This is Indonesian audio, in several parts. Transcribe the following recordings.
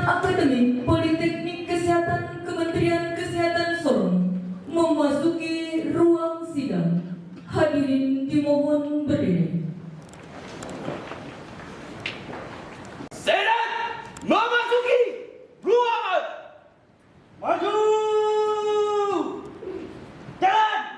Akademi Politeknik Kesehatan Kementerian Kesehatan Sorong memasuki ruang sidang. Hadirin dimohon berdiri. Senat memasuki ruangan. Maju. Jalan.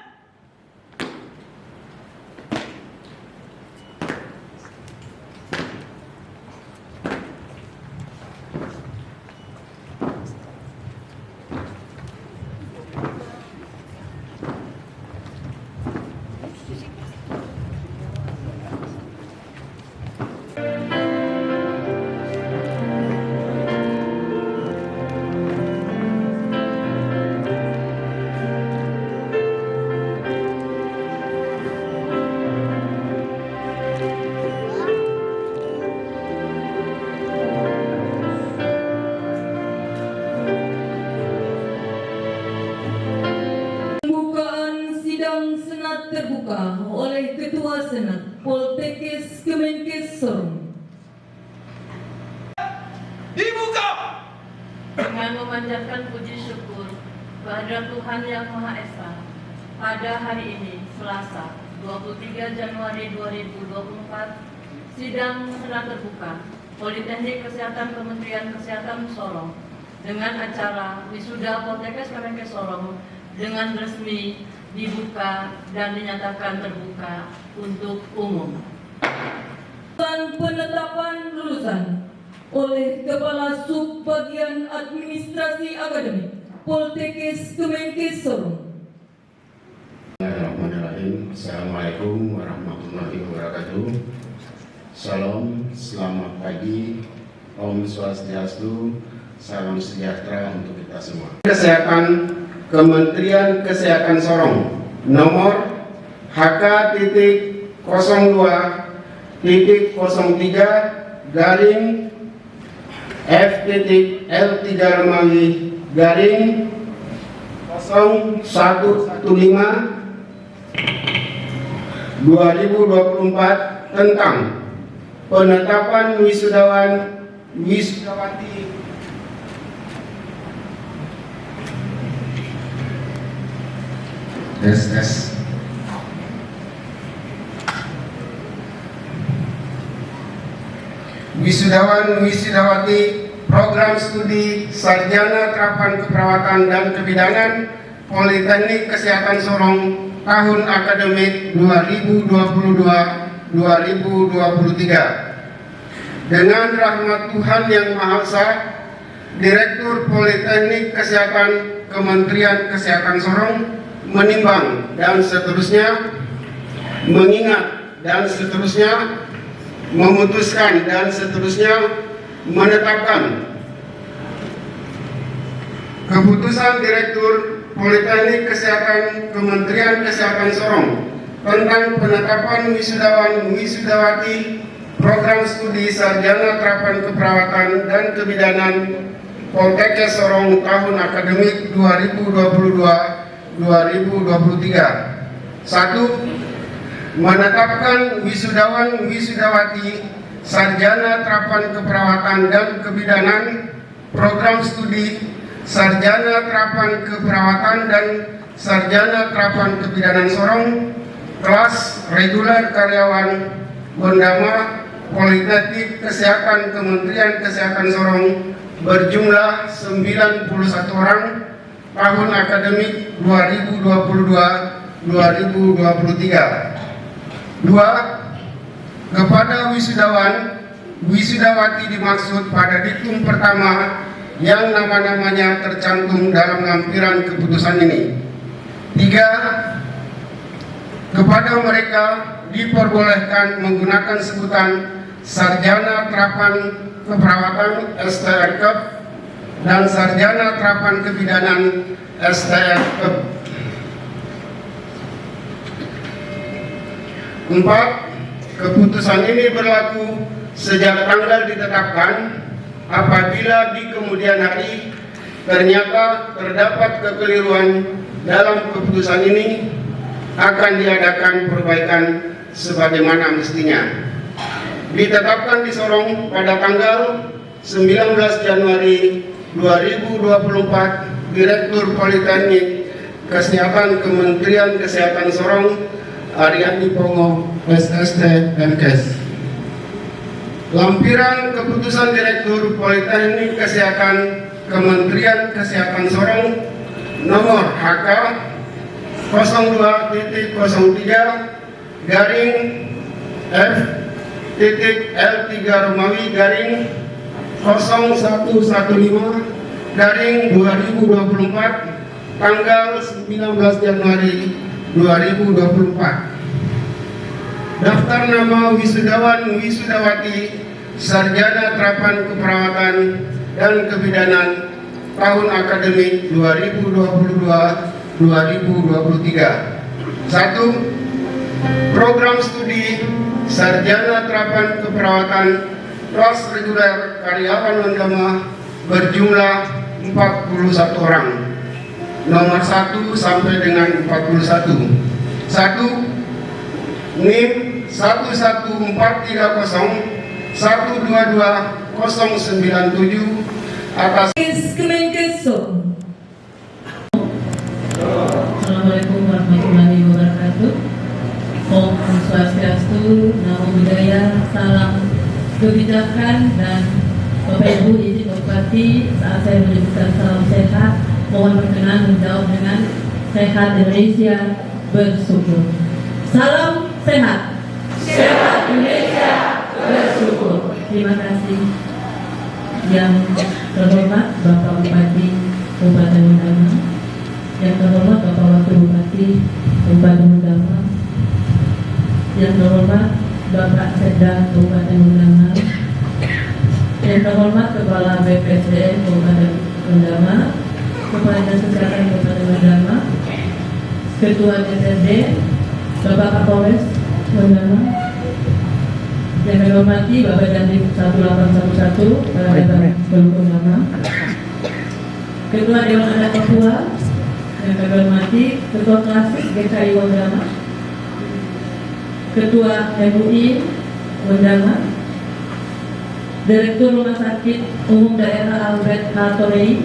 Senat terbuka oleh Ketua Senat Poltekkes Kemenkes Sorong. Dibuka. Dengan memanjatkan puji syukur kehadirat Tuhan Yang Maha Esa, pada hari ini, Selasa, 23 Januari 2024, sidang senat terbuka Politeknik Kesehatan Kementerian Kesehatan Sorong dengan acara wisuda Poltekkes Kemenkes Sorong dengan resmi dibuka dan dinyatakan terbuka untuk umum. Penetapan lulusan oleh Kepala Subbagian Administrasi Akademik Poltekkes Kemenkes Sorong. Bismillahirrahmanirrahim. Assalamualaikum warahmatullahi wabarakatuh. Salam, selamat pagi, Om Swastiastu, salam sejahtera untuk kita semua. Kesehatan Kementerian Kesehatan Sorong nomor HK:/F/L3-F/2024 tentang penetapan wisudawati wisudawati program studi sarjana terapan keperawatan dan kebidanan Politeknik Kesehatan Sorong tahun akademik 2022-2023. Dengan rahmat Tuhan Yang Maha Esa, Direktur Politeknik Kesehatan Kementerian Kesehatan Sorong menimbang dan seterusnya, mengingat dan seterusnya, memutuskan dan seterusnya, menetapkan keputusan Direktur Politeknik Kesehatan Kementerian Kesehatan Sorong tentang penetapan wisudawati program studi sarjana terapan keperawatan dan kebidanan Poltekkes Sorong tahun akademik 2022-2023. 1. Menetapkan wisudawati sarjana terapan keperawatan dan kebidanan program studi sarjana terapan keperawatan dan sarjana terapan kebidanan Sorong kelas reguler karyawan Bendama Politeknik Kesehatan Kementerian Kesehatan Sorong berjumlah 91 orang tahun akademik 2022-2023. 2. Kepada wisudawati dimaksud pada diktum pertama yang nama-namanya tercantum dalam lampiran keputusan ini. 3. Kepada mereka diperbolehkan menggunakan sebutan sarjana terapan keperawatan STR-KEP dan sarjana terapan kebidanan STR-KEP. 4. Keputusan ini berlaku sejak tanggal ditetapkan. Apabila di kemudian hari ternyata terdapat kekeliruan dalam keputusan ini, akan diadakan perbaikan sebagaimana mestinya. Ditetapkan di Sorong pada tanggal 19 Januari 2024 Direktur Politeknik Kesehatan Kementerian Kesehatan Sorong Ariati Pongo SST MKes. Lampiran Keputusan Direktur Politeknik Kesehatan Kementerian Kesehatan Sorong nomor HK 02.03 garing F.L3 Romawi garing 0115 garing 2024 tanggal 19 Januari 2024. Daftar nama wisudawan wisudawati sarjana terapan keperawatan dan kebidanan tahun akademik 2022-2023. 1. Program studi sarjana terapan keperawatan kelas reguler karyawan Wandama berjumlah 41 orang. Nomor 1 sampai dengan 41. 1. NIM 11430-122-097 atas Kemenkes. Assalamualaikum warahmatullahi wabarakatuh. Om Swastiastu, Namo Buddhaya, salam kebijakan dan Bapak Ibu izin Bupati saat saya menyebutkan salam sehat, mohon berkenan menjawab dengan sehat Indonesia bersyukur. Salam sehat. Sehat Indonesia bersyukur. Terima kasih. Yang terhormat Bapak Bupati Kabupaten Wandama, yang terhormat Bapak Wakil Bupati Kabupaten Wandama, yang terhormat Bapak Sekda Kabupaten Wandama, yang terhormat Kepala BPSDM Kabupaten Wandama, Kepala Dinas Kesehatan Kabupaten Wandama, Ketua DPRD Bapak Kapolres Wandama, yang kami hormati Bapak Dandim 1811 Kepala Wandama, Ketua Dewan Adat Papua, yang kami hormati Ketua Klasik GKI Wandama, Ketua MUI Wandama, Direktur Rumah Sakit Umum Daerah Albert Hatorei,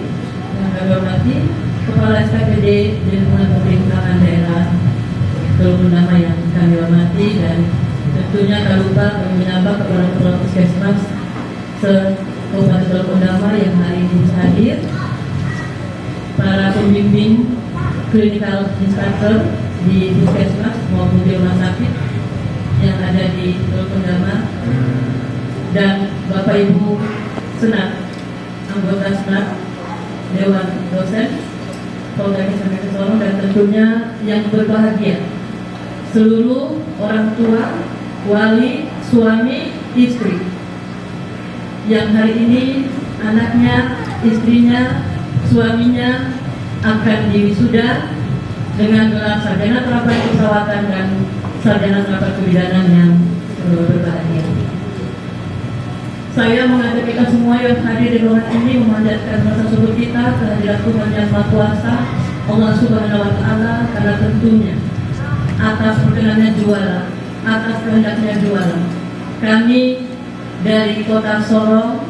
yang kami hormati Kepala SKPD di lingkungan pemerintahan daerah Teluk Wandama yang kami hormati, dan tentunya tak lupa kami menyapa kepala puskesmas se-Kabupaten Teluk Wandama yang hari ini hadir, para pembimbing clinical instructor di puskesmas maupun di rumah sakit yang ada di Teluk Wandama, dan Bapak Ibu Senat, anggota Senat, Dewan Dosen Polteknik Kemenkes Sorong, dan tentunya yang berbahagia seluruh orang tua, wali, suami, istri yang hari ini anaknya, istrinya, suaminya akan diwisuda dengan gelar sarjana terapan keperawatan dan sarjana terapan kebidanan yang berbahagia. Saya mengajak kita semua yang hadir di ruangan ini memanjatkan rasa syukur kita kehadiran Tuhan Yang Maha Kuasa, Allah Subhanahu wa Ta'ala, karena tentunya atas perkenannya juara, atas kehendaknya juara, kami dari Kota Sorong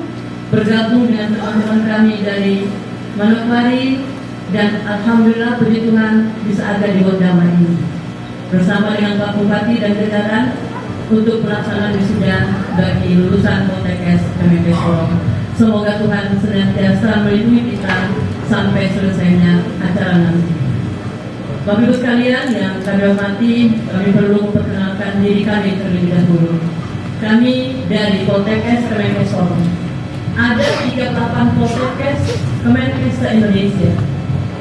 bergabung dengan teman-teman kami dari Manokwari, dan alhamdulillah puji Tuhan bisa ada di Wandama ini bersama dengan Pak Bupati dan jajaran untuk pelaksanaan wisuda bagi lulusan Poltekkes Kemenkes Sorong. Semoga Tuhan senantiasa melindungi kita sampai selesainya acara nanti. Bapak Ibu sekalian yang kami hormati, kami perlu memperkenalkan diri kami terlebih dahulu. Kami dari Poltekkes Kemenkes Sorong. Ada 38 Poltekkes Kemenkes se-Indonesia,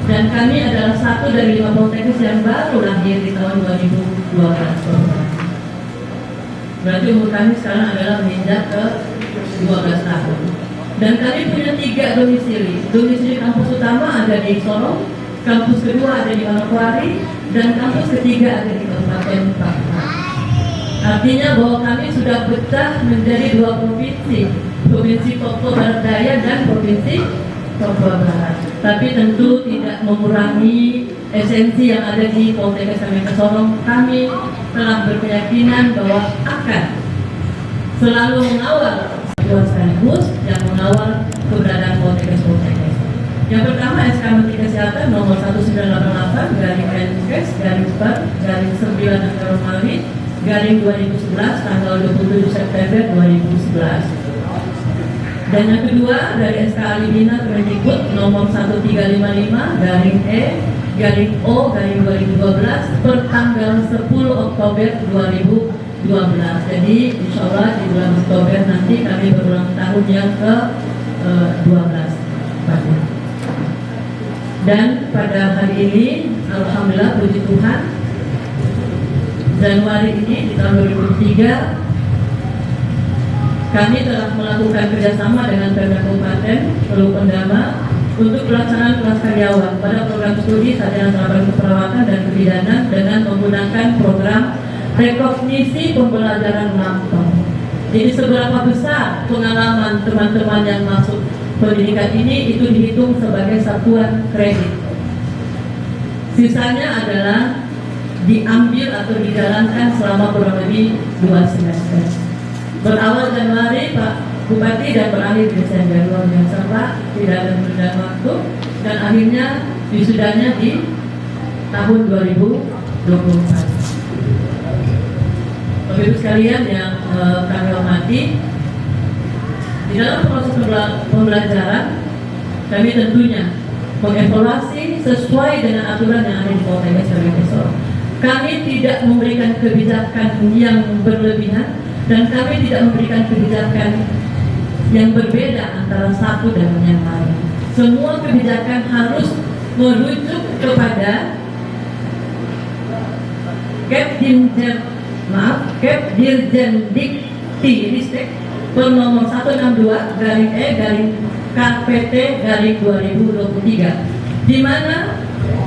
dan kami adalah satu dari 5 Poltekkes yang baru lahir di tahun 2012. Berarti umur kami sekarang adalah menginjak ke 12 tahun. Dan kami punya 3 domisili. Domisili kampus utama ada di Sorong, kampus kedua ada di Manokwari, dan kampus ketiga ada di Kabupaten Papua. Artinya bahwa kami sudah pecah menjadi 2 provinsi, Provinsi Papua Barat Daya dan Provinsi Papua Barat. Tapi tentu tidak mengurangi esensi yang ada di Poltekkes Kemenkes Sorong. Kami telah berkeyakinan bahwa akan selalu mengawal ketua sekaligus yang mengawal keberadaan Poltekkes. Yang pertama SK Menteri Kesehatan nomor 1988 garing Menkes garing per garing 9 Angka Romawi garing 2011 tanggal 27 September 2011. Dan yang kedua dari SK Alimina Kemendikbud nomor 1355 garing E garing O garing 2012 per tanggal 10 Oktober 2012. Jadi insya Allah di bulan Oktober nanti kami berulang tahun yang ke 12. Dan pada hari ini alhamdulillah puji Tuhan, Januari ini di tahun 2003 kami telah melakukan kerjasama dengan Pemda Kabupaten Teluk Pendama untuk pelaksanaan kelas karyawan pada program studi sarjana terapan keperawatan dan kebidanan dengan menggunakan program rekognisi pembelajaran lampau. Jadi seberapa besar pengalaman teman-teman yang masuk pendidikan ini itu dihitung sebagai satuan kredit. Sisanya adalah diambil atau dijalankan selama kurang lebih 2 semester. Berawal Januari Pak Bupati dan berakhir Desember. Luar biasa Pak, tidak ada penundaan waktu dan akhirnya wisudanya di tahun 2024. Bapak Ibu sekalian yang kami hormati, di dalam proses pembelajaran kami tentunya mengevaluasi sesuai dengan aturan yang ada di Poltekkes Kemenkes. Kami tidak memberikan kebijakan yang berlebihan dan kami tidak memberikan kebijakan yang berbeda antara satu dengan yang lain. Semua kebijakan harus merujuk kepada Kepdirjendikti per nomor 162 garing E garing KPT garing 2023, di mana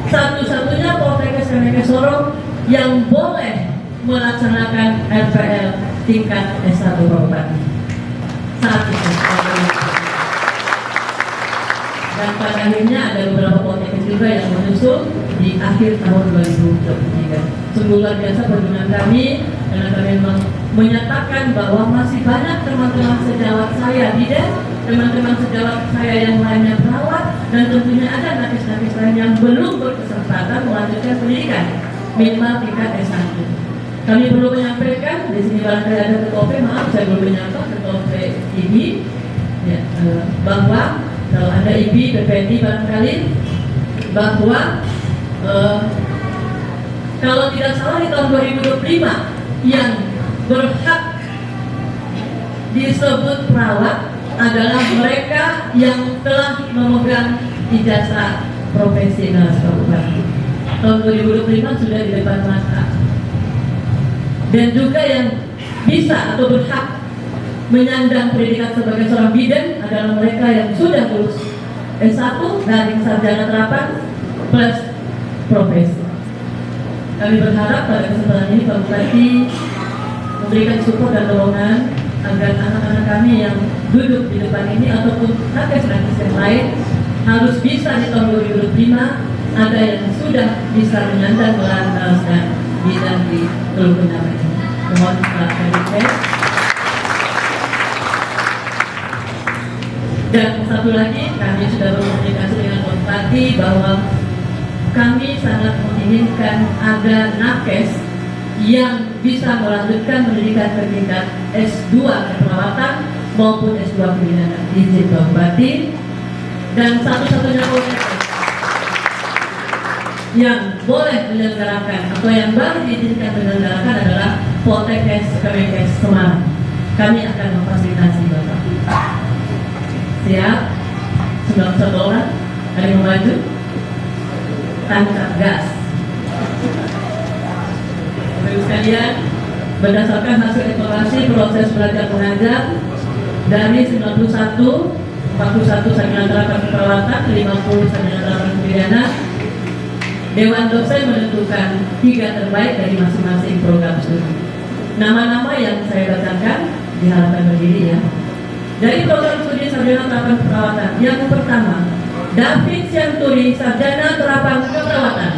satu-satunya Poltekkes Kemenkes Sorong yang boleh melaksanakan RPL tingkat S1 Kabupaten. Dan pada akhirnya ada beberapa Poltekkes juga yang menyusul di akhir tahun 2023. Sungguh luar biasa perjuangan kami, karena kami memang menyatakan bahwa masih banyak teman-teman sejawat saya bidan, teman-teman sejawat saya yang lainnya perawat, dan tentunya ada nakes-nakes lain yang belum berkesempatan melanjutkan pendidikan minimal tingkat S1. Kami perlu menyampaikan di sini barangkali ada ketua P, maaf saya belum menyapa ketua P IBI, ya, bahwa kalau ada IBI PPNI barangkali bahwa kalau tidak salah di tahun 2025 yang berhak disebut perawat adalah mereka yang telah memegang ijazah profesional kabupaten. Tahun 2025 sudah di depan mata. Dan juga yang bisa atau berhak menyandang pendidikan sebagai seorang bidan adalah mereka yang sudah lulus S1 dari sarjana terapan plus profesi. Kami berharap pada kesempatan ini Pak Bupati memberikan support dan dorongan agar anak-anak kami yang duduk di depan ini ataupun nakes-nakes yang lain harus bisa di tahun 2025 ada yang sudah bisa menyandang gelar dan bidang di Teluk Pendama ini. Mohon perhatian. Dan satu lagi, kami sudah berkomunikasi dengan Pak Bupati bahwa kami sangat menginginkan ada nakes yang bisa melanjutkan pendidikan bertingkat S2 keperawatan maupun S2 kebidanan. Izin Pak Bupati. Dan satu-satunya Poltekkes yang boleh menyelenggarakan atau yang baru diizinkan menyelenggarakan adalah Poltekkes Kemenkes Semarang. Kami akan memfasilitasi Bapak. Siap? 91 orang. Ada yang mau maju? Tancap gas. Bapak sekalian, berdasarkan hasil evaluasi proses belajar mengajar dari 91 sarjana terapan keperawatan, 50 sarjana terapan kebidanan, Dewan Dosen menentukan 3 terbaik dari masing-masing program studi. Nama-nama yang saya bacakan diharapkan berdiri ya. Dari program studi sarjana terapan keperawatan, yang pertama David Sianturi, sarjana terapan keperawatan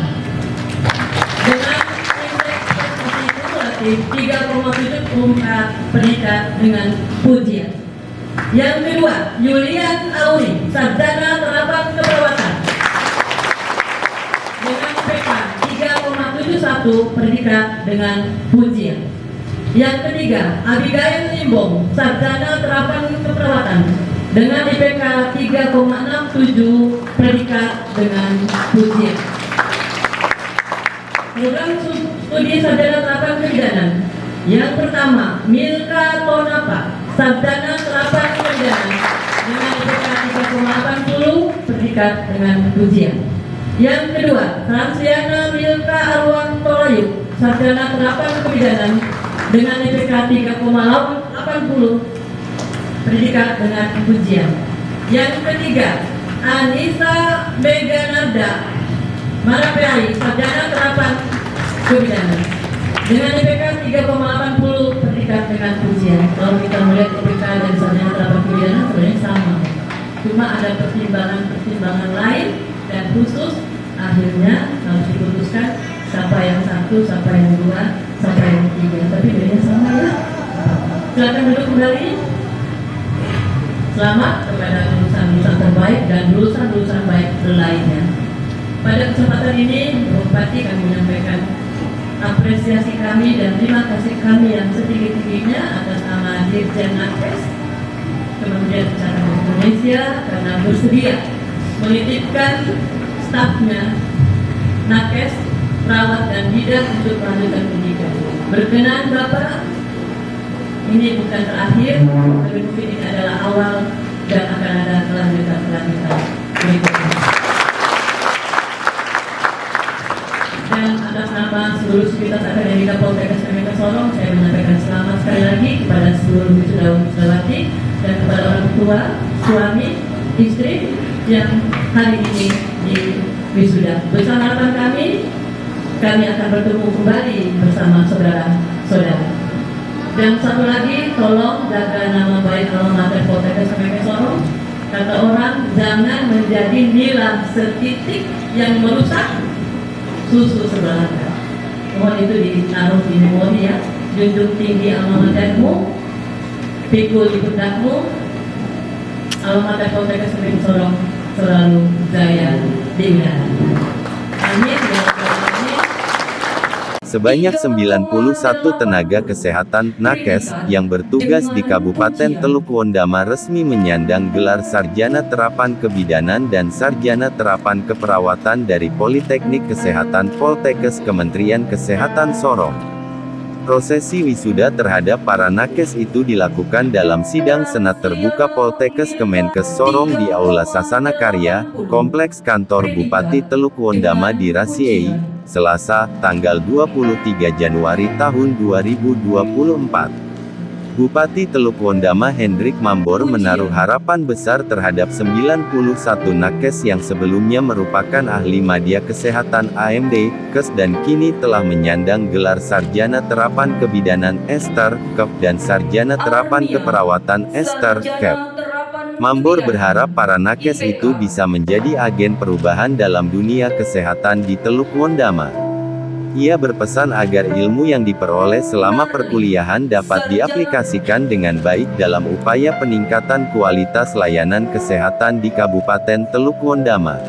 dengan indeks prestasi kumulatif 3,74 peningkat dengan pujian. Yang kedua, Yulian Auri, Sarjana Terapan Keperawatan dengan IPK 3,71 predikat dengan pujian. Yang ketiga, Abigail Limbong, Sarjana Terapan Keperawatan dengan IPK 3,67 predikat dengan pujian. Program studi sarjana terapan kebidanan. Yang pertama, Milka Tonapa, Sarjana Terapan Kebidanan dengan IPK 3,80 predikat dengan pujian. Yang kedua, Transiana Milka Arwan Tolayu, Sarjana Terapan Kebidanan dengan IPK 3,80 predikat dengan pujian. Yang ketiga, Anissa Meganarda Marapeari, Sarjana Terapan Kebidanan dengan IPK 3,80 predikat dengan pujian. Kalau kita melihat IPK dan sarjana terapan kebidanan sebenarnya sama, cuma ada pertimbangan lain dan khusus akhirnya harus diputuskan siapa yang satu, siapa yang dua, siapa yang tiga, tapi bedanya sama ya. Silakan duduk kembali. Selamat kepada lulusan-lulusan terbaik dan lulusan-lulusan baik lainnya. Pada kesempatan ini, Bupati kami menyampaikan apresiasi kami dan terima kasih kami yang setinggi-tingginya atas nama Dirjen Nakes Kementerian Kesehatan Indonesia karena bersedia menitipkan stafnya Nakes, perawat dan bidan untuk melanjutkan pendidikan. Berkenan Bapak, ini bukan terakhir, tapi mungkin ini adalah awal dan akan ada kelanjutan berikutnya. Dan atas nama seluruh Sivitas Akademika Poltekkes Kemenkes Sorong, saya menyampaikan selamat sekali lagi kepada seluruh wisudawan-wisudawati dan kepada orang tua, suami, istri yang hari ini di wisuda. Bersama harapan kami akan bertemu kembali bersama saudara-saudara. Dan satu lagi, tolong jaga nama baik alma mater Poltekkes Kemenkes Sorong. Kata orang, jangan menjadi nilam setitik yang merusak susu sebelanga. Mohon itu ditaruh di memori ya. Junjung tinggi alma matermu, pikul di pundakmu. Alma mater Poltekkes Kemenkes Sorong selalu jaya di udara. Amin. Sebanyak 91 tenaga kesehatan nakes yang bertugas di Kabupaten Teluk Wondama resmi menyandang gelar Sarjana Terapan Kebidanan dan Sarjana Terapan Keperawatan dari Politeknik Kesehatan Poltekkes Kementerian Kesehatan Sorong. Prosesi wisuda terhadap para nakes itu dilakukan dalam sidang senat terbuka Poltekkes Kemenkes Sorong di Aula Sasana Karya, Kompleks Kantor Bupati Teluk Wondama di Rasiei, Selasa, tanggal 23 Januari tahun 2024. Bupati Teluk Wondama Hendrik Mambor menaruh harapan besar terhadap 91 nakes yang sebelumnya merupakan ahli madya kesehatan AMD, Kes dan kini telah menyandang gelar Sarjana Terapan Kebidanan Ester, Kep dan Sarjana Terapan Keperawatan Ester, Kep. Mambor berharap para nakes itu bisa menjadi agen perubahan dalam dunia kesehatan di Teluk Wondama. Ia berpesan agar ilmu yang diperoleh selama perkuliahan dapat diaplikasikan dengan baik dalam upaya peningkatan kualitas layanan kesehatan di Kabupaten Teluk Wondama.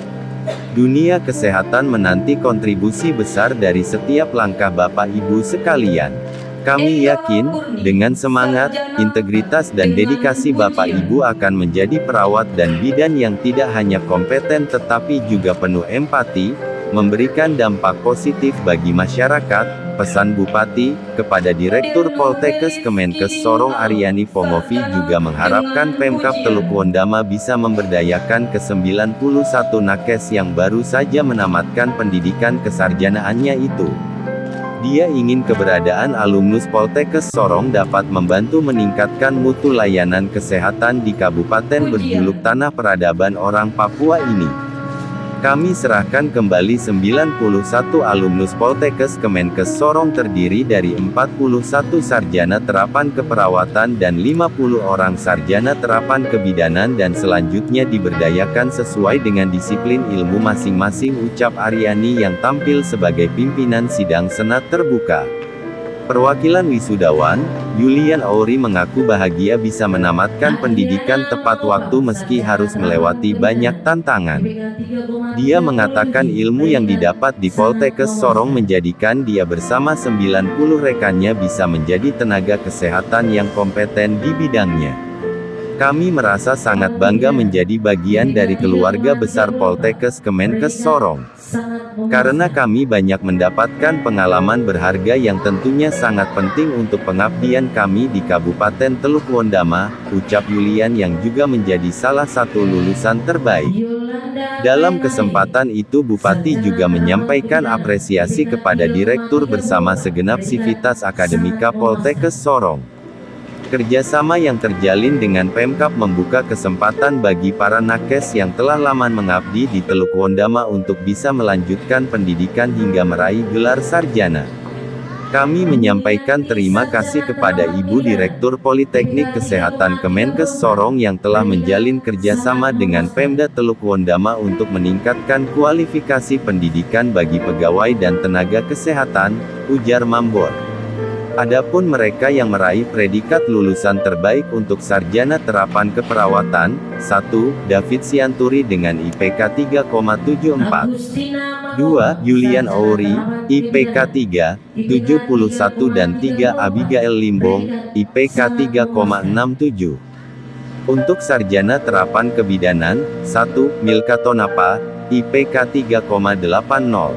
Dunia kesehatan menanti kontribusi besar dari setiap langkah Bapak Ibu sekalian. Kami yakin, dengan semangat, integritas dan dedikasi Bapak Ibu akan menjadi perawat dan bidan yang tidak hanya kompeten tetapi juga penuh empati, memberikan dampak positif bagi masyarakat, pesan Bupati. Kepada Direktur Poltekkes Kemenkes Sorong Aryani Pongovi juga mengharapkan Pemkab Teluk Wondama bisa memberdayakan ke-91 nakes yang baru saja menamatkan pendidikan kesarjanaannya itu. Dia ingin keberadaan alumnus Poltekkes Sorong dapat membantu meningkatkan mutu layanan kesehatan di kabupaten berjuluk Tanah Peradaban Orang Papua ini. Kami serahkan kembali 91 alumnus Poltekkes Kemenkes Sorong terdiri dari 41 sarjana terapan keperawatan dan 50 orang sarjana terapan kebidanan dan selanjutnya diberdayakan sesuai dengan disiplin ilmu masing-masing, ucap Aryani yang tampil sebagai pimpinan sidang senat terbuka. Perwakilan wisudawan, Julian Auri mengaku bahagia bisa menamatkan pendidikan tepat waktu meski harus melewati banyak tantangan. Dia mengatakan ilmu yang didapat di Poltekkes Sorong menjadikan dia bersama 90 rekannya bisa menjadi tenaga kesehatan yang kompeten di bidangnya. Kami merasa sangat bangga menjadi bagian dari keluarga besar Poltekkes Kemenkes Sorong. Karena kami banyak mendapatkan pengalaman berharga yang tentunya sangat penting untuk pengabdian kami di Kabupaten Teluk Wondama, ucap Julian yang juga menjadi salah satu lulusan terbaik. Dalam kesempatan itu Bupati juga menyampaikan apresiasi kepada Direktur bersama segenap sivitas akademika Poltekkes Sorong. Kerjasama yang terjalin dengan Pemkab membuka kesempatan bagi para nakes yang telah lama mengabdi di Teluk Wondama untuk bisa melanjutkan pendidikan hingga meraih gelar sarjana. Kami menyampaikan terima kasih kepada Ibu Direktur Politeknik Kesehatan Kemenkes Sorong yang telah menjalin kerjasama dengan Pemda Teluk Wondama untuk meningkatkan kualifikasi pendidikan bagi pegawai dan tenaga kesehatan, ujar Mambor. Adapun mereka yang meraih predikat lulusan terbaik untuk sarjana terapan keperawatan, 1. David Sianturi dengan IPK 3,74. 2. Julian Auri, IPK 3, 71 dan 3. Abigail Limbong, IPK 3,67. Untuk sarjana terapan kebidanan, 1. Milka Tonapa, IPK 3,80.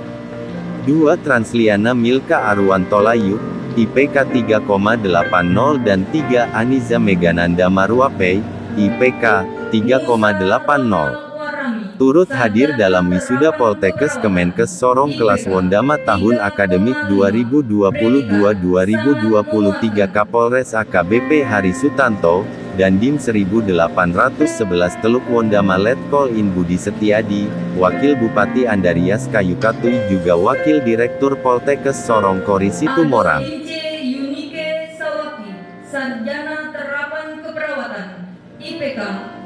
2. Transliana Milka Arwantolayu, IPK 3,80 dan 3. Aniza Megananda Marwape, IPK 3,80. Turut hadir dalam wisuda Poltekkes Kemenkes Sorong kelas Wondama tahun akademik 2022-2023 Kapolres AKBP Hari Sutanto, Dandim 1811 Teluk Wondama Letkol In Budi Setiadi, Wakil Bupati Andarias Kayukatuy juga Wakil Direktur Poltekkes Sorong Kori Situmorang. Sarjana terapan keperawatan, IPK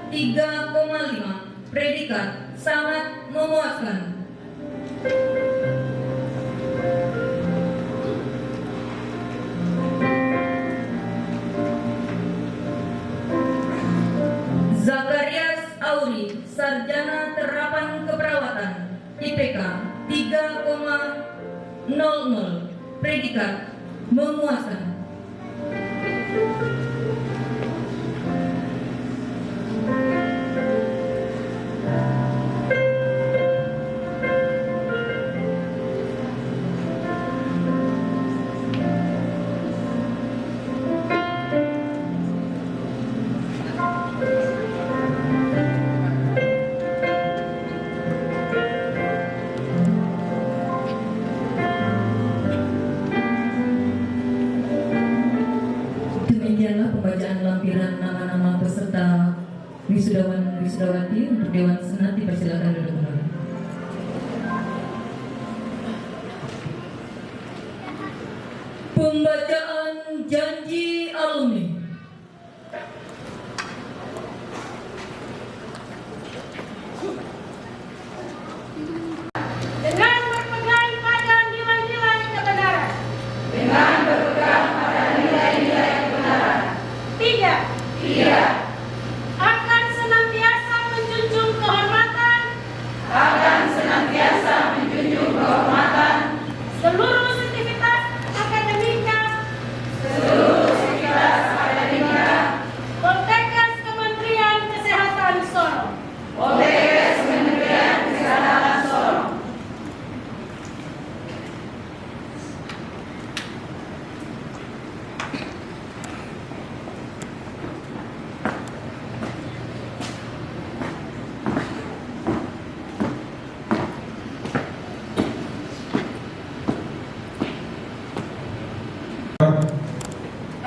3,5, predikat sangat memuaskan. Zakarias Auri, sarjana terapan keperawatan, IPK 3,00, predikat memuaskan. Demikianlah pembacaan lampiran nama-nama peserta wisudawan wisudawati untuk Dewan Senat. Dipersilakan duduk kembali. Pembacaan janji alumni. Dengan berpegang pada nilai-nilai kebenaran. 3. Akan senantiasa menjunjung kehormatan. Seluruh aktivitas akademika. Poltekkes Kementerian Kesehatan Sorong.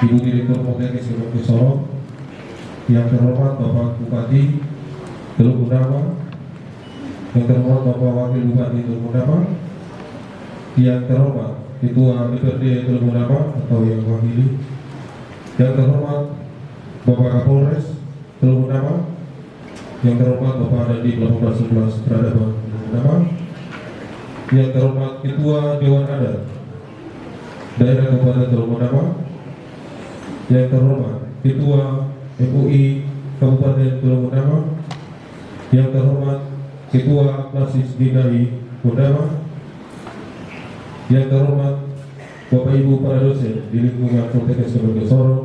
Ibu Direktur Poltekkes Kemenkes Sorong, yang terhormat Bapak Bupati Teluk Wondama, yang terhormat Bapak Wakil Bupati Teluk Wondama, yang terhormat Ketua DPRD Teluk Wondama atau yang wakili, yang terhormat Bapak Kapolres Teluk Wondama, yang terhormat Bapak Dandim 1811 Peradaban Teluk Wondama, yang terhormat Ketua Dewan Adat Daerah Kabupaten Teluk Bendama, yang terhormat Ketua MUI Kabupaten Teluk Bendama, yang terhormat Ketua Klasis DKI Bendama, yang terhormat Bapak Ibu para dosen di lingkungan Poltekkes Kabupaten Sorong,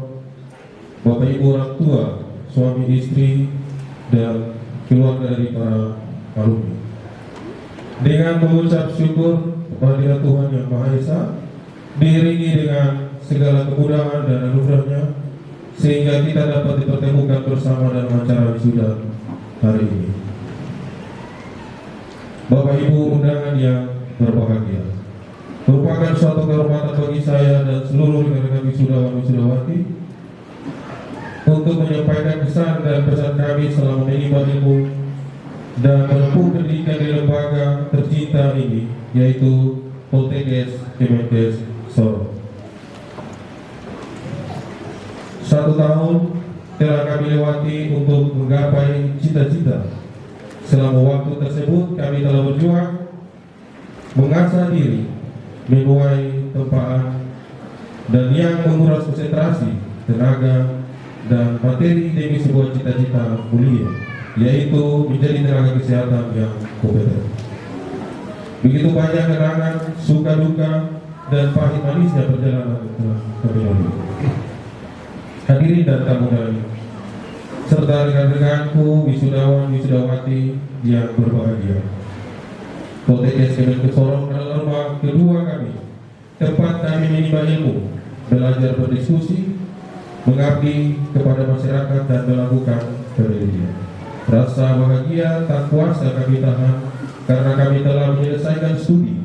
Bapak Ibu orang tua, suami istri, dan keluarga dari para alumni. Dengan mengucap syukur kepada Tuhan Yang Maha Esa, diiringi dengan segala kemudahan dan anugerahnya, sehingga kita dapat dipertemukan bersama dalam acara wisuda hari ini. Bapak Ibu undangan yang berbahagia, merupakan suatu kehormatan bagi saya dan seluruh rekan-rekan wisudawan wisudawati untuk menyampaikan pesan dan pesan kami selama menimba ilmu dan menempuh pendidikan di lembaga tercinta ini, yaitu Poltekkes Kemenkes Sorong. 1 tahun telah kami lewati untuk menggapai cita-cita. Selama waktu tersebut kami telah berjuang, mengasah diri, menuai tempaan, dan yang menguras konsentrasi, tenaga, dan materi demi sebuah cita-cita mulia, yaitu menjadi tenaga kesehatan yang kompeten. Begitu banyak kenangan, suka duka, dan pahit manisnya perjalanan telah kami lalui. Hadirin dan tamu undangan, serta rekan-rekanku wisudawan wisudawati yang berbahagia, Poltekkes Kemenkes Sorong adalah rumah kedua kami, tempat kami menimba ilmu, belajar berdiskusi, mengabdi kepada masyarakat, dan melakukan penelitian. Rasa bahagia tak kuasa kami tahan karena kami telah menyelesaikan studi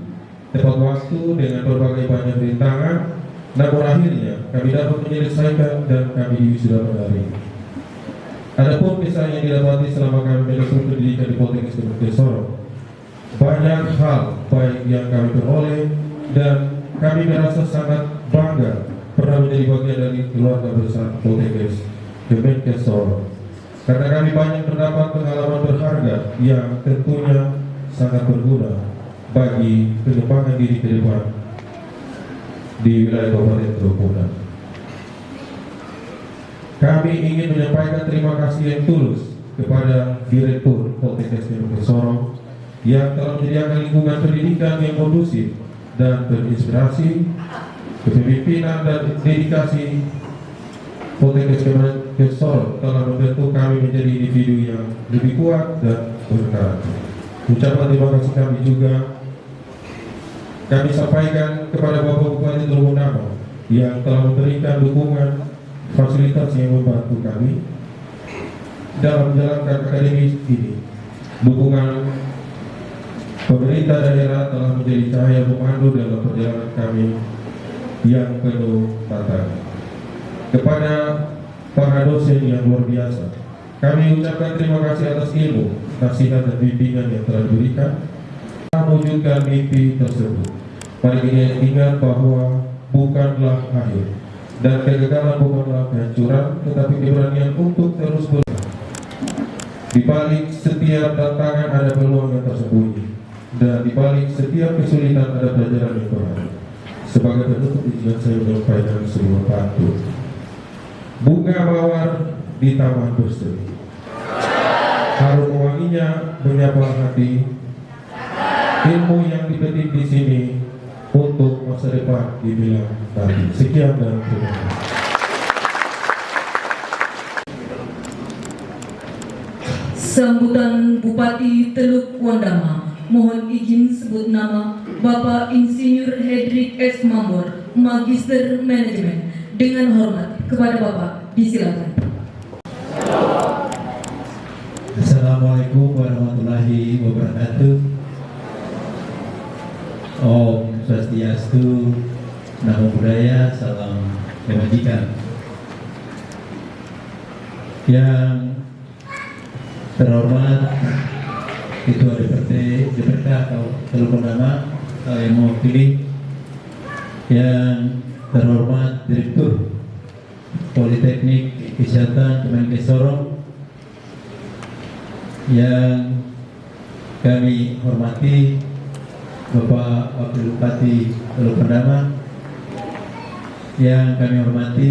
tepat waktu dengan berbagai banyak rintangan, namun akhirnya kami dapat menyelesaikan dan kami diwisudakan hari ini. Adapun kisah yang didapati selama kami menempuh pendidikan di Poltekkes Kemenkes Sorong, banyak hal baik yang kami peroleh, dan kami merasa sangat bangga pernah menjadi bagian dari keluarga besar Poltekkes Kemenkes Sorong, karena kami banyak mendapat pengalaman berharga yang tentunya sangat berguna bagi pengembangan diri ke depan di wilayah Kabupaten Teluk Bendama. Kami ingin menyampaikan terima kasih yang tulus kepada Direktur Poltekkes Kemenkes Sorong yang telah menyediakan lingkungan pendidikan yang kondusif dan terinspirasi. Kepemimpinan dan dedikasi Poltekkes Kemenkes Sorong telah membentuk kami menjadi individu yang lebih kuat dan berkarakter. Ucapan terima kasih kami juga kami sampaikan kepada Bapak Bupati Teluk Bendama yang telah memberikan dukungan fasilitas yang membantu kami dalam menjalankan akademis ini. Dukungan pemerintah daerah telah menjadi cahaya pemandu dalam perjalanan kami yang penuh tantangan. Kepada para dosen yang luar biasa, kami ucapkan terima kasih atas ilmu, nasihat, dan bimbingan yang telah diberikan mewujudkan mimpi tersebut. Mari kita ingat bahwa bukanlah akhir, dan kegagalan bukanlah kehancuran, tetapi keberanian untuk terus berjuang. Di balik setiap tantangan ada peluang yang tersembunyi, dan di balik setiap kesulitan ada pelajaran yang berharga. Sebagai penutup, izinkan saya menyampaikan sebuah pantun. Bunga mawar di taman berseri, harum wanginya menyapa hati. Ilmu yang dipetik di sini untuk masa depan dibilang nanti. Sekian dan terima kasih. Sambutan Bupati Teluk Bendama, mohon izin sebut nama Bapak Insinyur Hendrik S. Mamor, Magister Manajemen. Dengan hormat kepada Bapak, disilakan. Assalamualaikum warahmatullahi wabarakatuh. Om Swastiastu, Namo Buddhaya, salam kebajikan. Yang terhormat Ketua DPRD Teluk Bendama yang mewakili, yang terhormat Direktur Politeknik Kesehatan Kemenkes Sorong, yang kami hormati Bapak Wakil Bupati Teluk Bendama, yang kami hormati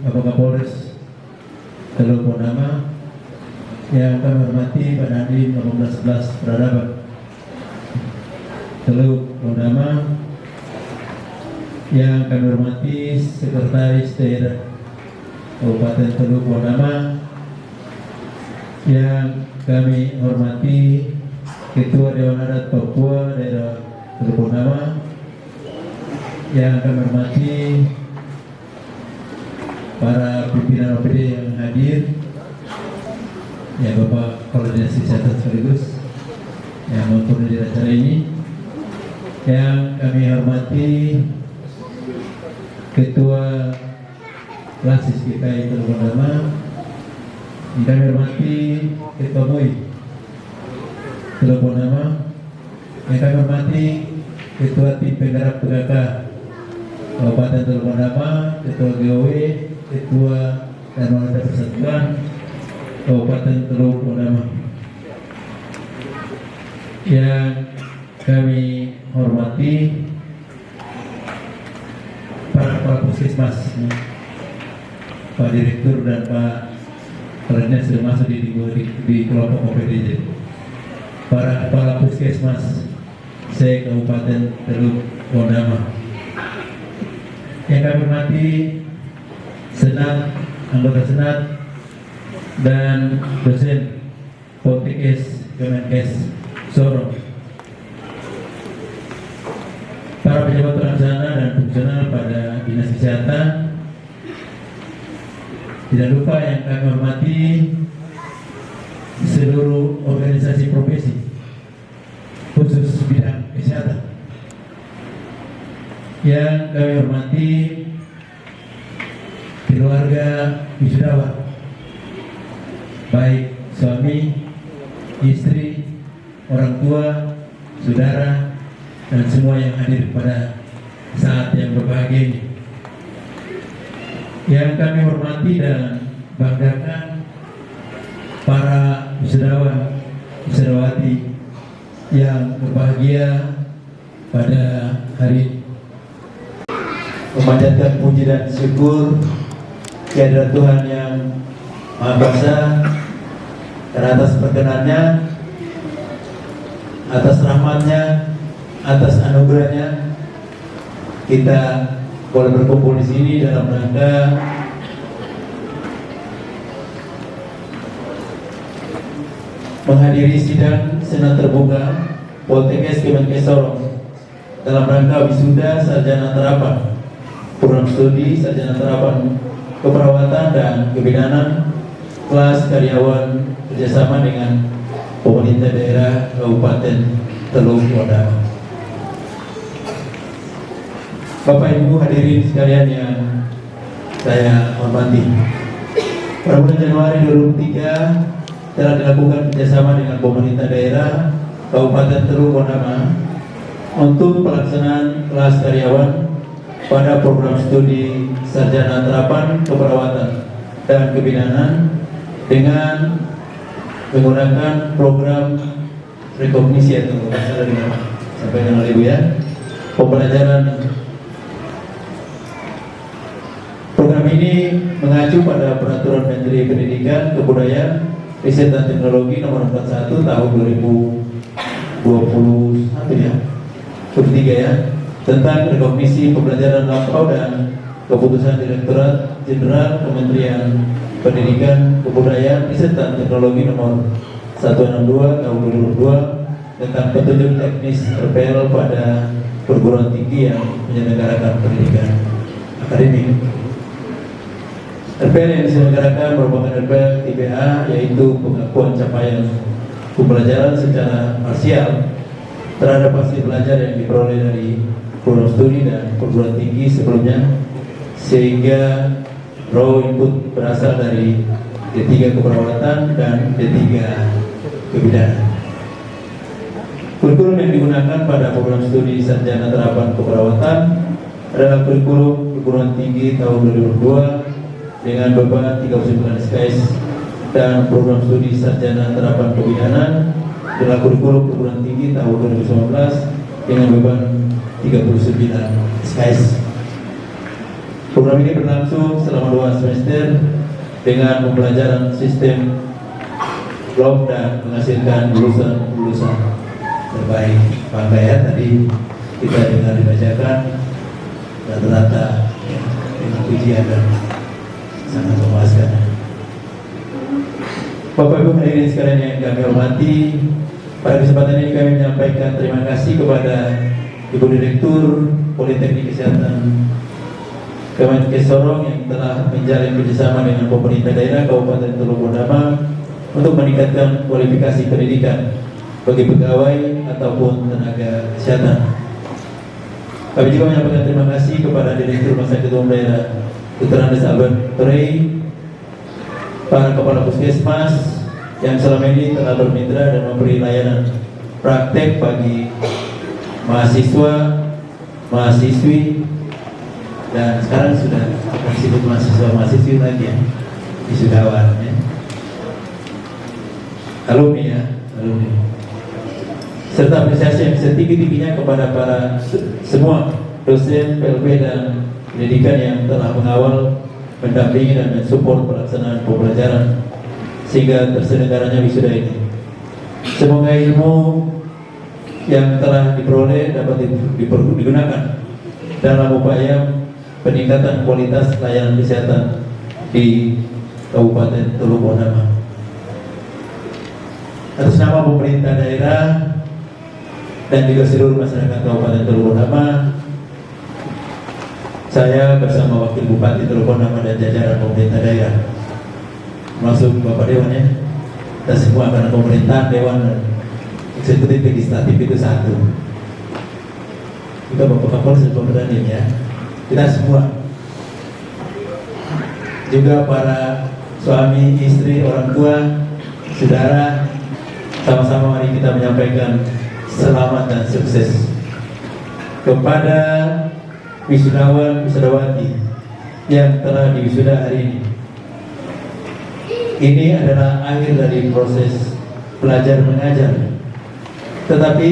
Bapak Kapolres Teluk Pondama, yang kami hormati Pak Dandim 1811 Peradaban Teluk Pondama, yang kami hormati Sekretaris Daerah Kabupaten Teluk Pondama, yang kami hormati Ketua Dewan Adat Papua Daerah Teluk Pondama, yang kami hormati para pimpinan OPD yang hadir, ya Bapak Koordinasi Kesehatan sekaligus yang memperoleh acara ini, yang kami hormati Ketua Lasis GKI Teluk Pondama, yang kami hormati Ketua MUI Teluk Pondama, yang kami hormati Ketua Tim Penggerak PKK Kabupaten Teluk Pondama, Ketua GOW, Ketua dan Wanita Persatuan Kabupaten Teluk Pondama, yang kami hormati para kepala puskesmas, Pak Direktur dan Pak Kepala sudah masuk di kelompok OPDJ, para kepala puskesmas se-Kabupaten Teluk Pondama, yang kami hormati Senat, anggota Senat, dan dosen Poltekkes Kemenkes Sorong, para pejabat pelaksana dan fungsional pada Dinas Kesehatan, tidak lupa yang kami hormati seluruh organisasi profesi khusus bidang kesehatan, yang kami hormati keluarga wisudawan, baik suami, istri, orang tua, saudara, dan semua yang hadir pada saat yang berbahagia ini. Yang kami hormati dan banggakan para wisudawan, wisudawati yang berbahagia pada hari ini. Memanjatkan puji dan syukur kehadirat Tuhan yang Maha Kuasa dan atas perkenannya, atas rahmatnya, atas anugerahnya, kita boleh berkumpul di sini dalam rangka menghadiri sidang Senat Terbuka Poltekkes Kemenkes Sorong dalam rangka wisuda sarjana terapan, program studi sarjana terapan keperawatan dan kebidanan kelas karyawan kerjasama dengan pemerintah daerah Kabupaten Teluk Pondama. Bapak Ibu hadirin sekalian yang saya hormati, pada bulan Januari 2003 telah dilakukan kerjasama dengan pemerintah daerah Kabupaten Teluk Pondama untuk pelaksanaan kelas karyawan pada program studi sarjana terapan keperawatan dan kebidanan dengan menggunakan program rekognisi atau salah dengan sampai dengan Ibu ya, pembelajaran. Program ini mengacu pada Peraturan Menteri Pendidikan, Kebudayaan, Riset dan Teknologi Nomor 41 Tahun 2021 ya, 23 ya, tentang rekognisi pembelajaran lampau dan keputusan Direktorat Jenderal Kementerian Pendidikan, Kebudayaan, Riset dan Teknologi Nomor 162 Tahun 2022 tentang petunjuk teknis RPL pada perguruan tinggi yang menyelenggarakan pendidikan akademik. RPL yang diselenggarakan merupakan RPL TBA, yaitu pengakuan capaian pembelajaran secara parsial terhadap hasil belajar yang diperoleh dari program studi dan perguruan tinggi sebelumnya, sehingga raw input berasal dari D3 keperawatan dan D3 kebidanan. Kurikulum yang digunakan pada program studi sarjana terapan keperawatan adalah kurikulum perguruan tinggi tahun 2002 dengan beban 39 SKS, dan program studi sarjana terapan kebidanan adalah kurikulum perguruan tinggi tahun 2019 dengan beban 39 SKS. Program ini berlangsung selama 2 semester dengan pembelajaran sistem blog dan menghasilkan lulusan terbaik. Bangga ya, tadi kita dengar dibacakan rata-rata dengan pujian dan sangat memuaskan. Bapak Ibu hadirin sekalian yang kami hormati, pada kesempatan ini kami menyampaikan terima kasih kepada Ibu Direktur Politeknik Kesehatan Kemenkes Sorong yang telah menjalin kerjasama dengan pemerintah daerah Kabupaten Teluk Bondama untuk meningkatkan kualifikasi pendidikan bagi pegawai ataupun tenaga kesehatan. Kami juga menyampaikan terima kasih kepada Direktur Rumah Sakit Umum Daerah Dr. Andes Albert Torrey, para kepala puskesmas yang selama ini telah bermitra dan memberi layanan praktek bagi mahasiswa, mahasiswi, dan sekarang sudah disebut mahasiswa-mahasiswi lagi ya, wisudawan ya. Alumni ya, alumni. Serta apresiasi yang setinggi-tingginya kepada para semua dosen, PLP dan pendidikan yang telah mengawal, mendampingi dan mensupport pelaksanaan pembelajaran sehingga terselenggaranya wisuda ini. Semoga ilmu yang telah diperoleh dapat digunakan dalam upaya peningkatan kualitas layanan kesehatan di Kabupaten Teluk Bondama. Atas nama pemerintah daerah dan juga seluruh masyarakat Kabupaten Teluk Bondama, saya bersama Wakil Bupati Teluk Bondama dan jajaran pemerintah daerah, masuk Bapak Dewan ya, kita semua karena pemerintahan, Dewan dan Eksekutif Legislatif itu satu. Kita Bapak Kapolres dan Pemerintah ya, kita semua, juga para suami, istri, orang tua, saudara, sama-sama mari kita menyampaikan selamat dan sukses kepada wisudawan wisudawati yang telah diwisuda hari ini. Ini adalah akhir dari proses belajar mengajar, tetapi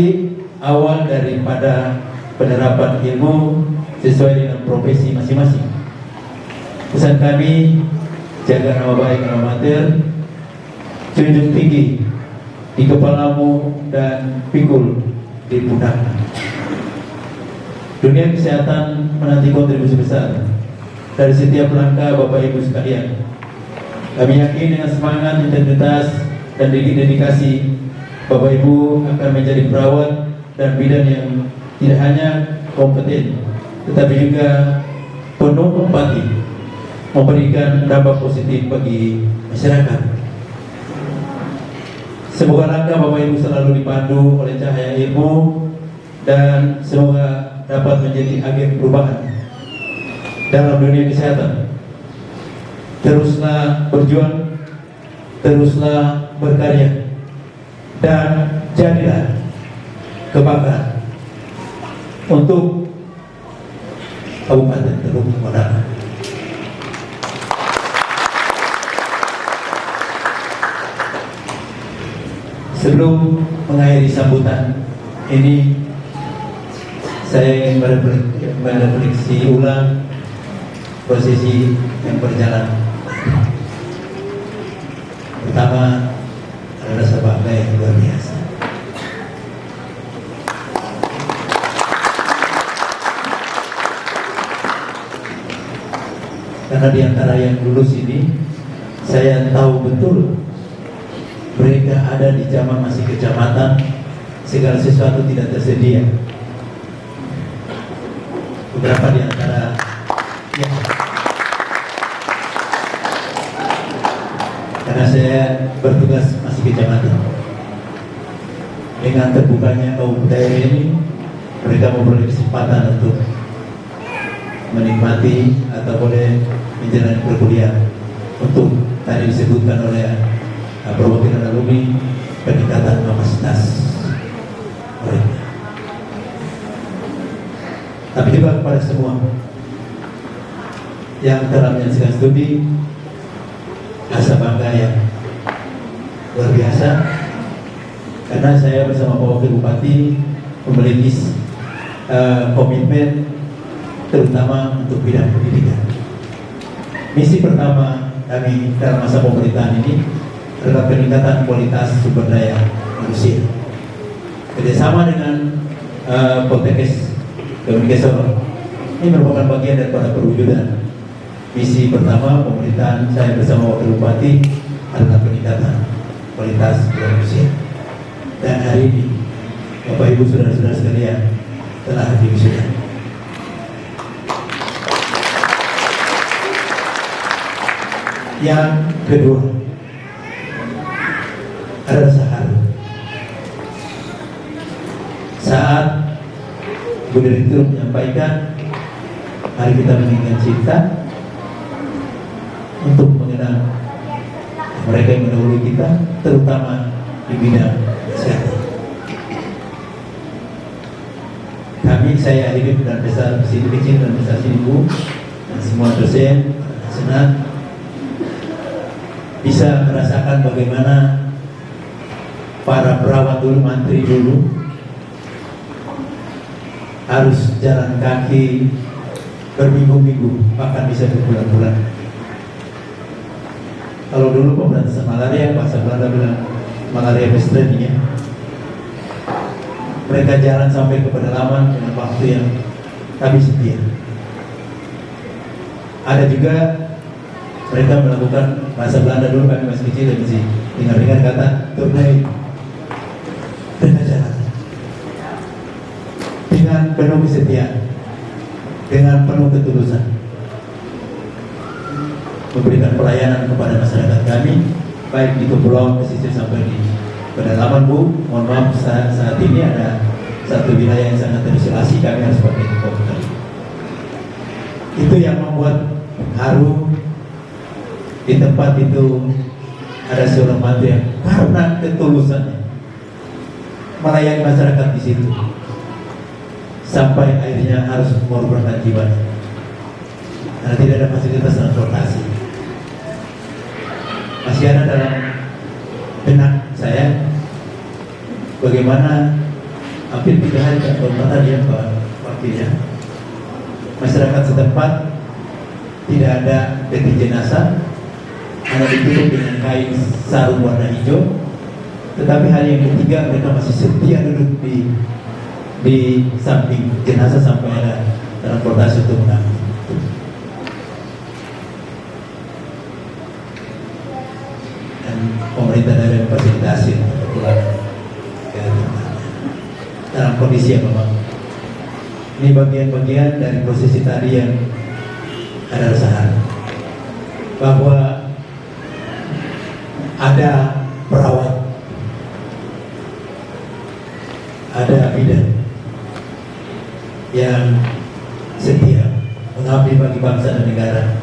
awal daripada penerapan ilmu sesuai dengan profesi masing-masing. Pesan kami, jaga nama baik alma mater, junjung tinggi di kepalamu dan pikul di pundakmu. Dunia kesehatan menanti kontribusi besar dari setiap langkah Bapak Ibu sekalian. Kami yakin dengan semangat, integritas, dan dedikasi Bapak Ibu akan menjadi perawat dan bidan yang tidak hanya kompeten, tetapi juga penuh empati, memberikan dampak positif bagi masyarakat. Semoga langkah Bapak Ibu selalu dipandu oleh cahaya ilmu dan semoga dapat menjadi agen perubahan dalam dunia kesehatan. Teruslah berjuang, teruslah berkarya, dan jadilah kebanggaan untuk Kabupaten Teluk Bondama. Sebelum mengakhiri sambutan ini, saya ingin merefleksi ulang posisi yang berjalan. Pertama, ada rasa bangga yang luar biasa. Karena di antara yang lulus ini, saya tahu betul mereka ada di zaman masih kecamatan, segala sesuatu tidak tersedia. Beberapa di antara ya, karena saya bertugas masih kecamatan. Dengan terbukanya kaum daerah ini, mereka memperoleh kesempatan untuk menikmati atau boleh menjalani perkuliahan untuk tadi disebutkan oleh perwakilan alumni peningkatan kapasitas mereka. Tapi juga kepada semua yang telah menyaksikan studi, rasa bangga yang luar biasa karena saya bersama Pak Wakil Bupati memiliki komitmen terutama untuk bidang pendidikan. Misi pertama kami dalam masa pemerintahan ini adalah peningkatan kualitas sumber daya manusia. Kerjasama dengan Poltekkes Kemenkes Sorong ini merupakan bagian daripada perwujudan misi pertama pemerintahan saya bersama Wakil Bupati adalah peningkatan kualitas manusia. Dan hari ini Bapak Ibu saudara-saudara sekalian telah diwisuda. Yang kedua adalah saharu. Saat Bu Direktur menyampaikan mari kita mengingat cipta untuk mengenang mereka yang mendahului kita, terutama di bidang kesehatan. Saya hidup dan besar di sini kecil dan besar sini Bu, dan semua dosen, senat bisa merasakan bagaimana para perawat dulu, mantri dulu harus jalan kaki berminggu-minggu, bahkan bisa berbulan-bulan. Kalau dulu pemberantasan malaria, bahasa Belanda bilang malaria bestraining ya. Mereka jalan sampai ke pedalaman dengan waktu yang kami setia. Ada juga mereka melakukan bahasa Belanda dulu, kami masih kecil dan masih dengar-dengar kata turnai dengan jalan dengan penuh kesetiaan, dengan penuh ketulusan, memberikan pelayanan kepada masyarakat kami, baik di kepulauan pesisir sampai di pedalaman Bu. Mohon maaf saat ini ada satu wilayah yang sangat terisolasi, kami harus pakai helikopter. Itu yang membuat haru. Di tempat itu ada seorang mantri yang karena ketulusannya melayani masyarakat di situ sampai akhirnya harus mengorbankan jiwanya karena tidak ada fasilitas transportasi. Masih ada dalam benak saya bagaimana hampir 3 hari atau 4 hari ya Pak Wakilnya, masyarakat setempat tidak ada peti jenazah, hanya ditutup dengan kain sarung warna hijau. Tetapi hari yang ketiga mereka masih setia duduk di samping jenazah sampai ada transportasi untuk mengangkut. Dan pemerintah daerah memfasilitasi untuk pulang ke tempatnya dalam kondisi yang memang. Ini bagian-bagian dari prosesi tadi yang ada usaha bahwa ada perawat, ada bidan yang setia mengabdi bagi bangsa dan negara,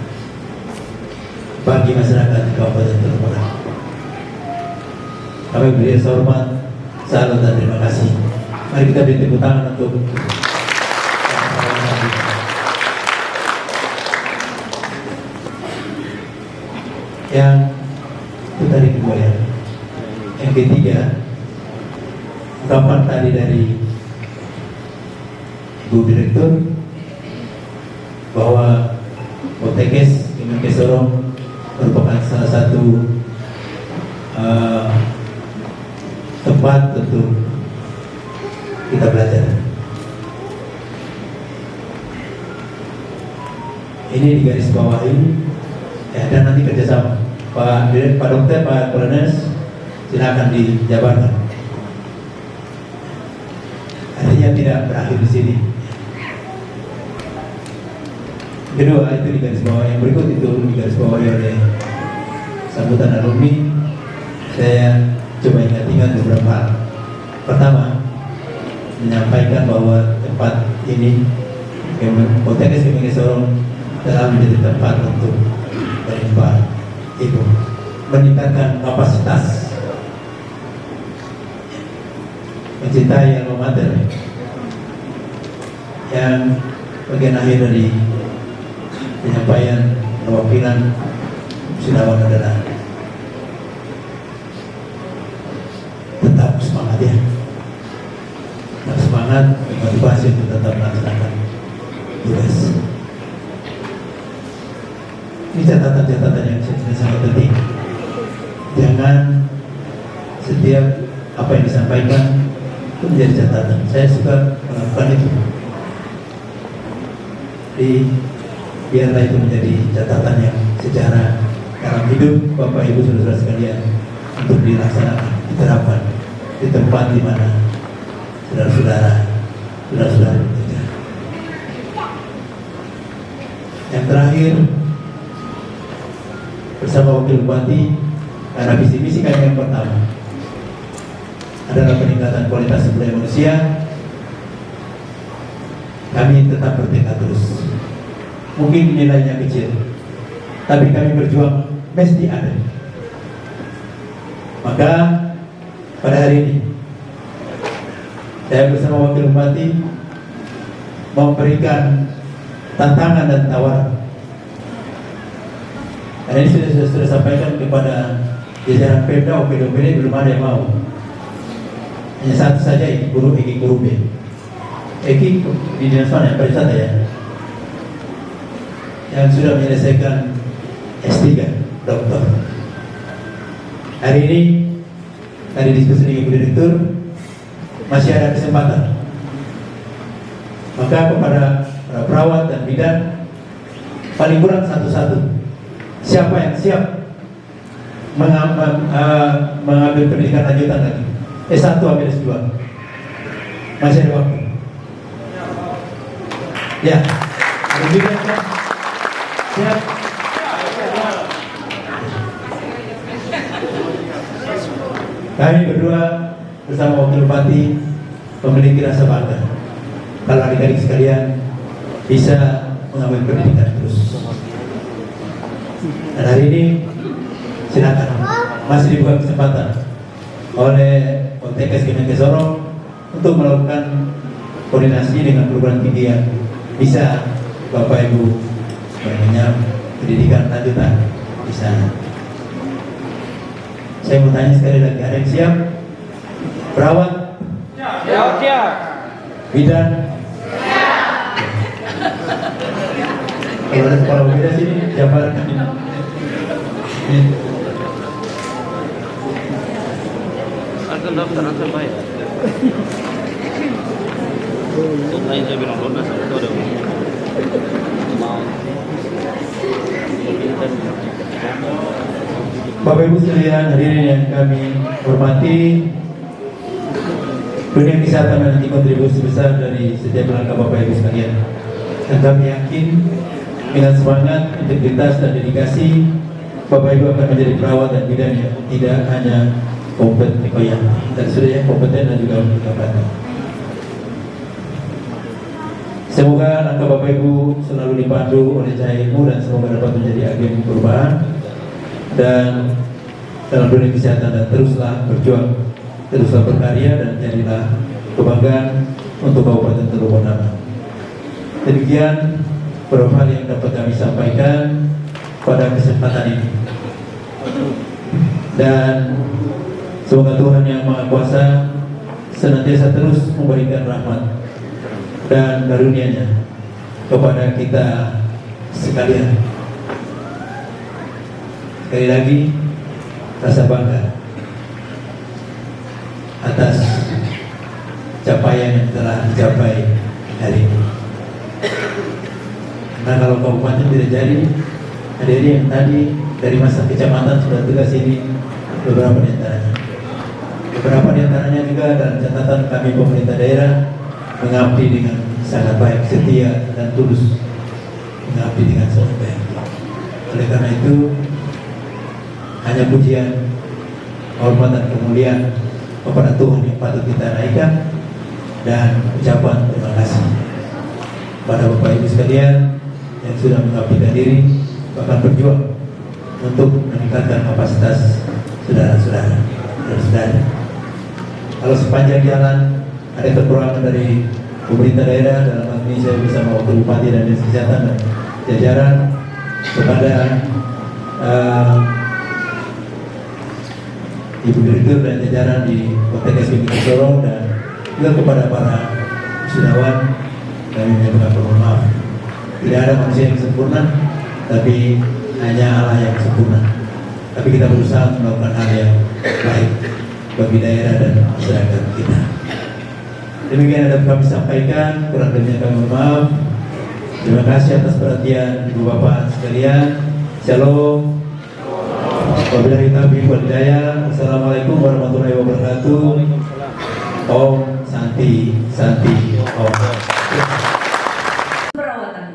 bagi masyarakat di Kabupaten Teluk Benua. Kami beri rasa hormat, salam dan terima kasih. Mari kita beri tepuk tangan untuk yang itu tadi kedua ya. Yang ketiga, ungkapan tadi dari Bu Direktur bahwa Poltekkes Kemenkes Sorong merupakan salah satu tempat untuk kita belajar. Ini di garis bawah ini ya, dan nanti kerjasama Pak Dokter, Pak Kolonels, silakan dijabarkan. Artinya tidak berakhir di sini. Kedua itu di garis bawah, yang berikut itu di garis bawah oleh sambutan alumni. Saya coba ingat beberapa hal. Pertama, menyampaikan bahwa tempat ini Poltekkes Kemenkes Sorong telah menjadi tempat untuk berlimpah ibu, meningkatkan kapasitas, mencintai alma mater. Yang bagian akhir dari penyampaian perwakilan Sudawan adalah tetap semangat ya, tetap semangat, motivasi untuk tetap melaksanakan tugas. Ini catatan-catatan yang sangat penting. Jangan setiap apa yang disampaikan itu menjadi catatan. Saya suka melakukan itu. Jadi biarlah itu menjadi catatan yang sejarah dalam hidup Bapak Ibu saudara sekalian untuk dilaksanakan, diterapkan di tempat di mana saudara-saudara bekerja. Yang terakhir, bersama Wakil Bupati, karena visi misi kami yang pertama adalah peningkatan kualitas sumber daya manusia, kami tetap bertekad terus. Mungkin nilainya kecil, tapi kami berjuang mesti ada. Maka pada hari ini saya bersama Wakil Bupati memberikan tantangan dan tawaran. Karena ini sudah sampaikan kepada jajaran Pemda, OPD belum ada yang mau. Hanya satu saja, Eki Guru B. Eki di Dinas mana? Pariwisata ya? Yang sudah menyelesaikan S3, doktor. Hari ini, tadi diskusi dengan Ibu Direktur, masih ada kesempatan. Maka kepada para perawat dan bidan, paling kurang satu-satu. Siapa yang siap mengambil pendidikan lanjutan lagi? S1 ambil S2. Masih ada waktu. Ya, bidan kan? Siap. Kami berdua bersama Wakil Bupati memiliki rasa bangga kalau adik-adik sekalian bisa mengambil pendidikan terus. Dan hari ini silakan, masih dibuka kesempatan oleh Poltekkes Kemenkes Sorong untuk melakukan koordinasi dengan perguruan tinggi yang bisa Bapak Ibu pendidikan lanjutan di sana. Saya mau tanya sekali lagi, ada yang siap? Perawat? Siap. Bidan? Kalau ada kepala bidan sini, jabarkan. Akan daftar akan bayar. Untuk lain saya bilang lunas itu ada mau. Bapak Ibu sekalian hadirin yang kami hormati, dunia kesehatan memiliki kontribusi besar dari setiap langkah Bapak Ibu sekalian. Dan kami yakin dengan semangat, integritas dan dedikasi, Bapak Ibu akan menjadi perawat dan bidan yang tidak hanya kompeten, dan sudah yang kompeten dan juga berkembang. Semoga langkah Bapak Ibu selalu dipandu oleh cahaya ilmu dan semoga dapat menjadi agen perubahan dan dalam dunia kesehatan, dan teruslah berjuang, teruslah berkarya dan jadilah kebanggaan untuk Kabupaten Teluk Bondama. Demikian beberapa hal yang dapat kami sampaikan pada kesempatan ini. Dan semoga Tuhan Yang Maha Kuasa senantiasa terus memberikan rahmat dan karunia-Nya kepada kita sekalian. Sekali lagi, rasa bangga atas capaian yang telah dicapai hari ini. Karena kalau kabupaten tidak jadi, ada yang tadi dari masa kecamatan sudah tugas ini beberapa di antaranya. Beberapa di antaranya juga dalam catatan kami pemerintah daerah mengabdi dengan sangat baik, setia dan tulus, mengabdi dengan sangat baik. Oleh karena itu, hanya pujian, hormat dan kemuliaan kepada Tuhan yang patut kita naikkan, dan ucapan terima kasih pada Bapak Ibu sekalian yang sudah mengabdikan diri bahkan berjuang untuk meningkatkan kapasitas saudara-saudara. Kalau sepanjang jalan ada kekurangan dari pemerintah daerah, dalam hal ini saya bersama Wakil Bupati dan Dinas Kesehatan dan jajaran, kepada Ibu Direktur dan jajaran di Poltekkes Kemenkes Sorong, dan juga kepada para wisudawan, kami menyatakan mohon maaf. Tidak ada manusia yang sempurna, tapi hanya Allah yang sempurna. Tapi kita berusaha melakukan hal yang baik bagi daerah dan masyarakat kita. Demikian yang kami sampaikan, kurang lebihnya kami mohon maaf. Terima kasih atas perhatian Ibu Bapak sekalian. Shalom. Wabillahi taufiq wal hidayah. Wassalamualaikum warahmatullahi wabarakatuh. Om Santi Santi Om. Perawatan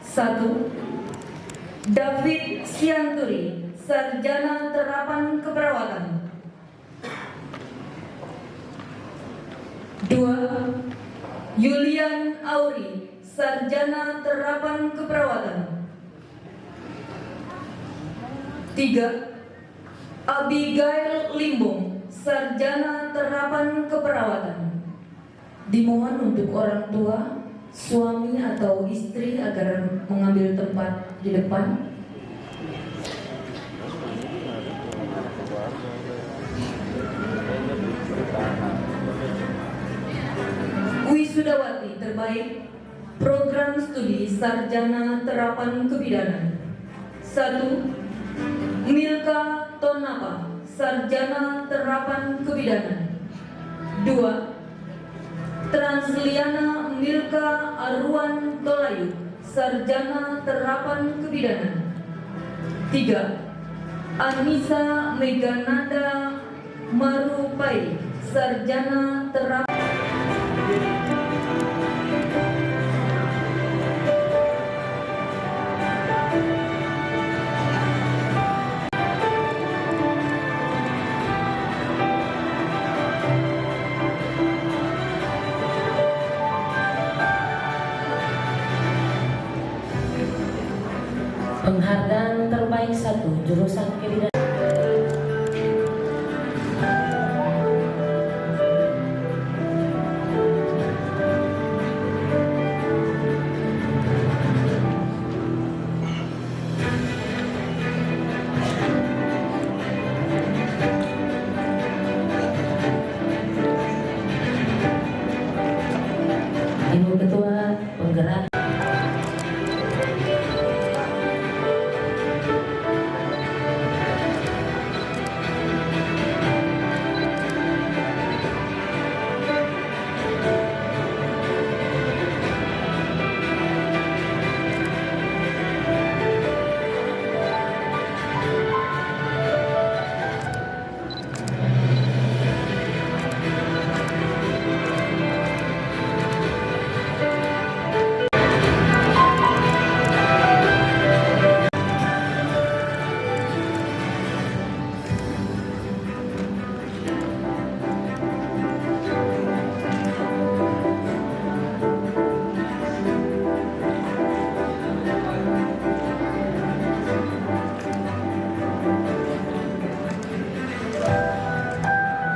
1. David Sianturi, Sarjana Terapan Keperawatan. 2. Yulian Auri, Sarjana Terapan Keperawatan. 3. Abigail Limbong, Sarjana Terapan Keperawatan. Dimohon untuk orang tua, suami atau istri agar mengambil tempat di depan. Wisudawati terbaik program studi Sarjana Terapan Kebidanan. 1. Milka Tonapa, Sarjana Terapan Kebidanan. 2. Transliana Milka Arwan Tolayu, Sarjana Terapan Kebidanan. 3. Anissa Megananda Marupai, Sarjana Terapan. Penghargaan terbaik 1 jurusan kebidanan. Ibu Ketua Penggerak.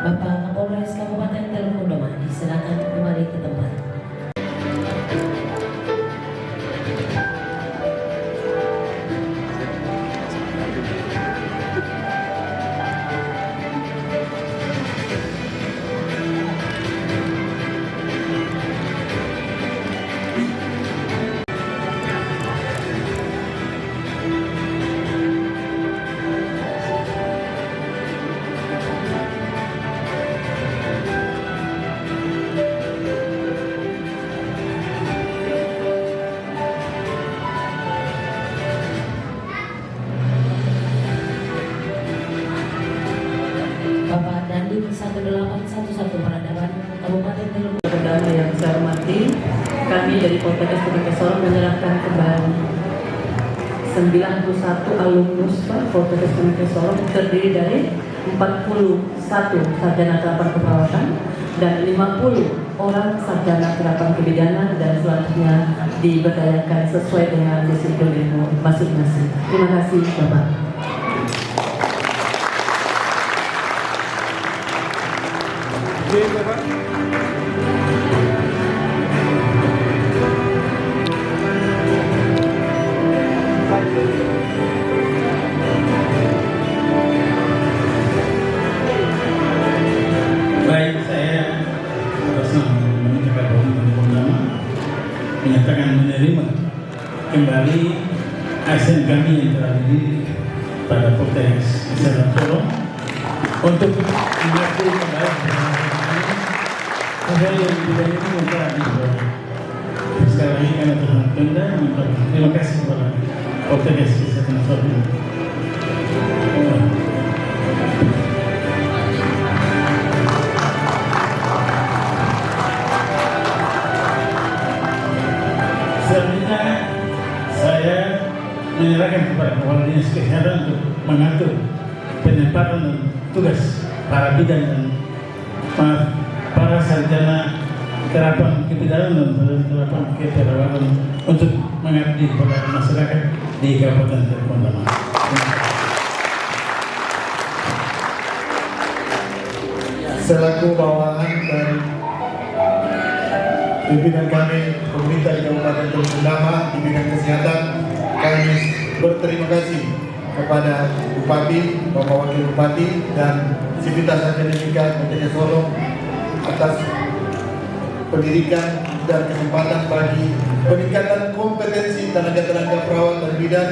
Bapak Kapolres Kabupaten Teluk disilakan kembali ke tempat. Bapak Dandim 1811 Peradaban Kabupaten Teluk. Saudara yang saya hormati, kami dari Poltekkes Kota Sorong menyerahkan kembali 91 alumnus Poltekkes Kota Sorong terdiri dari 41 sarjana terapan keperawatan dan 50 orang sarjana terapan kebidanan, dan selanjutnya diberdayakan sesuai dengan disiplin ilmu masing-masing. Terima kasih Bapak. Baik, saya bersama menyatakan menerima kembali ASN kami yang telah dididik pada Poltekkes Islam Solo untuk mengatur kembali hal yang tidak ini telah dibuat. Sekali lagi kami telah mendengar. Terima kasih kepada Poltekkes Islam Solo. Selanjutnya saya menyerahkan kepada Kepala Dinas Kesehatan untuk mengatur penempatan dan tugas para bidan dan para sarjana terapan kebidanan dan terapan keperawatan untuk mengabdi kepada masyarakat di Kabupaten Teluk Ondama. Selaku bawahan dan pimpinan kami pemerintah di Kabupaten Teluk Ondama di bidang kesehatan, kami berterima kasih kepada Bupati, Bapak Wakil Bupati dan Sivitas Akademika Poltekkes Solo atas pendidikan dan kesempatan bagi peningkatan kompetensi tenaga-tenaga perawat dan bidan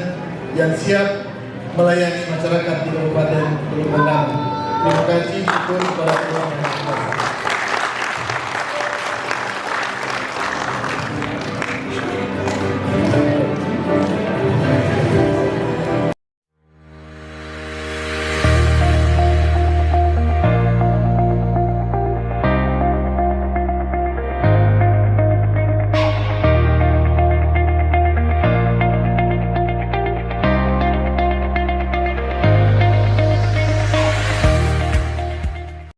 yang siap melayani masyarakat di Kabupaten Teluk Ondama. Terima kasih, syukur kepada Tuhan Yang Maha Kuasa.